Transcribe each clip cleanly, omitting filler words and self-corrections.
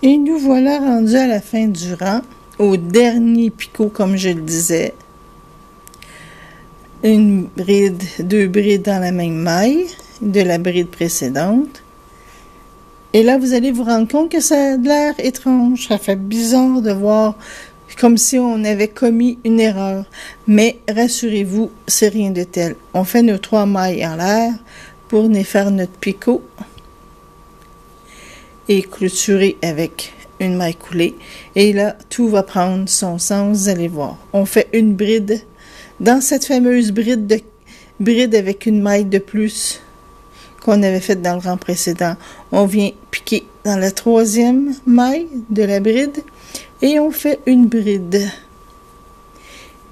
Et nous voilà rendus à la fin du rang, au dernier picot comme je le disais. Une bride, 2 brides dans la même maille de la bride précédente. Et là, vous allez vous rendre compte que ça a l'air étrange. Ça fait bizarre de voir comme si on avait commis une erreur. Mais rassurez-vous, c'est rien de tel. On fait nos 3 mailles en l'air pour venir faire notre picot et clôturer avec une maille coulée. Et là, tout va prendre son sens, vous allez voir. On fait une bride dans cette fameuse bride avec une maille de plus qu'on avait faite dans le rang précédent. On vient piquer dans la 3e maille de la bride et on fait une bride.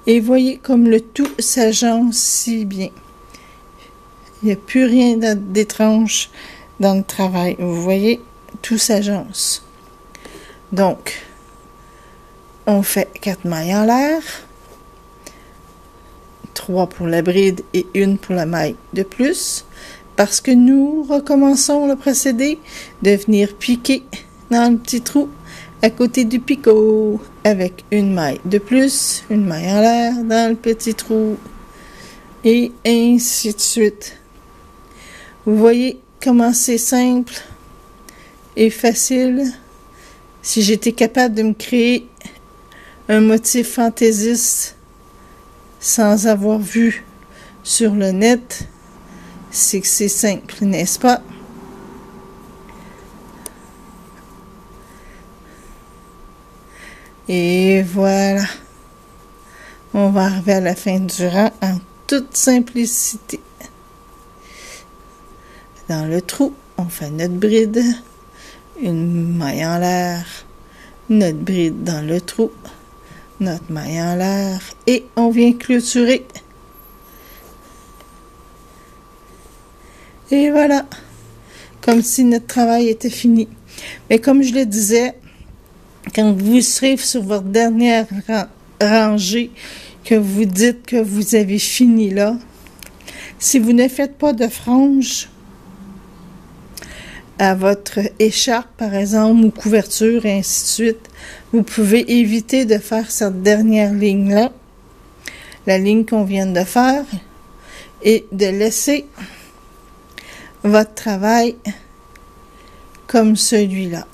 Et voyez comme le tout s'agence si bien. Il n'y a plus rien d'étrange dans le travail. Vous voyez, tout s'agence. Donc, on fait 4 mailles en l'air, 3 pour la bride et 1 pour la maille de plus, parce que nous recommençons le procédé de venir piquer dans le petit trou à côté du picot avec une maille de plus, une maille en l'air dans le petit trou et ainsi de suite. Vous voyez comment c'est simple et facile. Si j'étais capable de me créer un motif fantaisiste sans avoir vu sur le net, c'est que c'est simple, n'est-ce pas? Et voilà. On va arriver à la fin du rang en toute simplicité. Dans le trou, on fait notre bride, une maille en l'air, notre bride dans le trou, notre maille en l'air et on vient clôturer. Et voilà, comme si notre travail était fini. Mais comme je le disais, quand vous serez sur votre dernière rangée, que vous dites que vous avez fini là, si vous ne faites pas de frange à votre écharpe, par exemple, ou couverture, et ainsi de suite, vous pouvez éviter de faire cette dernière ligne-là, la ligne qu'on vient de faire, et de laisser votre travail comme celui-là.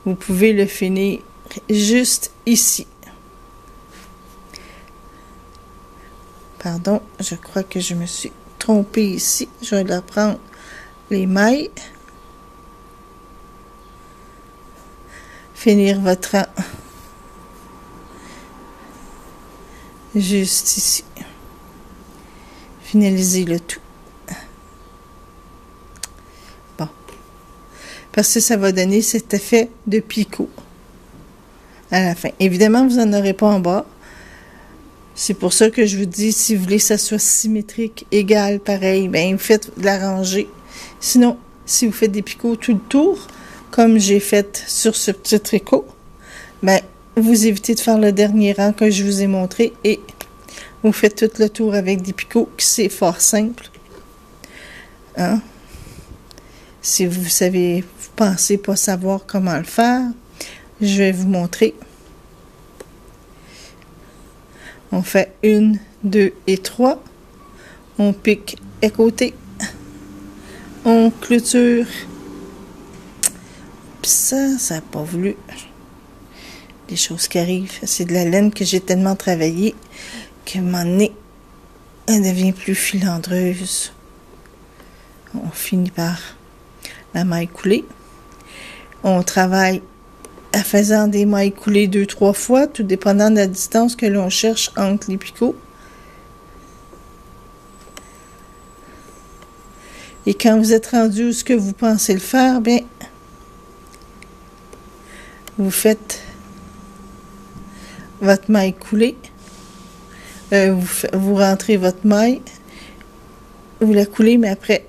Vous pouvez le finir juste ici. Pardon, je crois que je me suis trompée ici. Je vais reprendre les mailles. Finir votre rang juste ici. Finaliser le tout. Bon. Parce que ça va donner cet effet de picot à la fin. Évidemment, vous n'en aurez pas en bas. C'est pour ça que je vous dis, si vous voulez que ça soit symétrique, égal, pareil, bien, vous faites la rangée. Sinon, si vous faites des picots tout le tour, comme j'ai fait sur ce petit tricot, bien, vous évitez de faire le dernier rang que je vous ai montré et vous faites tout le tour avec des picots, c'est fort simple. Hein? Si vous pensez pas savoir comment le faire, je vais vous montrer. On fait 1, 2 et 3. On pique à côté. On clôture. Puis ça n'a pas voulu. Des choses qui arrivent. C'est de la laine que j'ai tellement travaillé qu'à un moment donné, elle devient plus filandreuse. On finit par la maille coulée. On travaille en faisant des mailles coulées 2-3 fois, tout dépendant de la distance que l'on cherche entre les picots. Et quand vous êtes rendu où ce que vous pensez le faire, bien, vous faites votre maille coulée, vous rentrez votre maille, vous la coulez, mais après,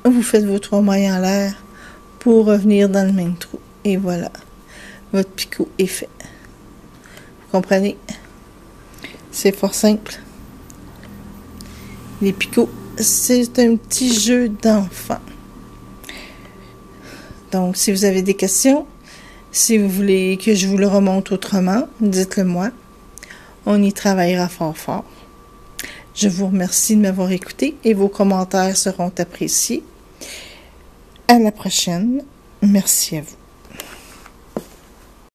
vous faites vos 3 mailles en l'air pour revenir dans le même trou. Et voilà. Votre picot est fait. Vous comprenez? C'est fort simple. Les picots, c'est un petit jeu d'enfant. Donc, si vous avez des questions, si vous voulez que je vous le remonte autrement, dites-le moi. On y travaillera fort fort. Je vous remercie de m'avoir écouté et vos commentaires seront appréciés. À la prochaine. Merci à vous.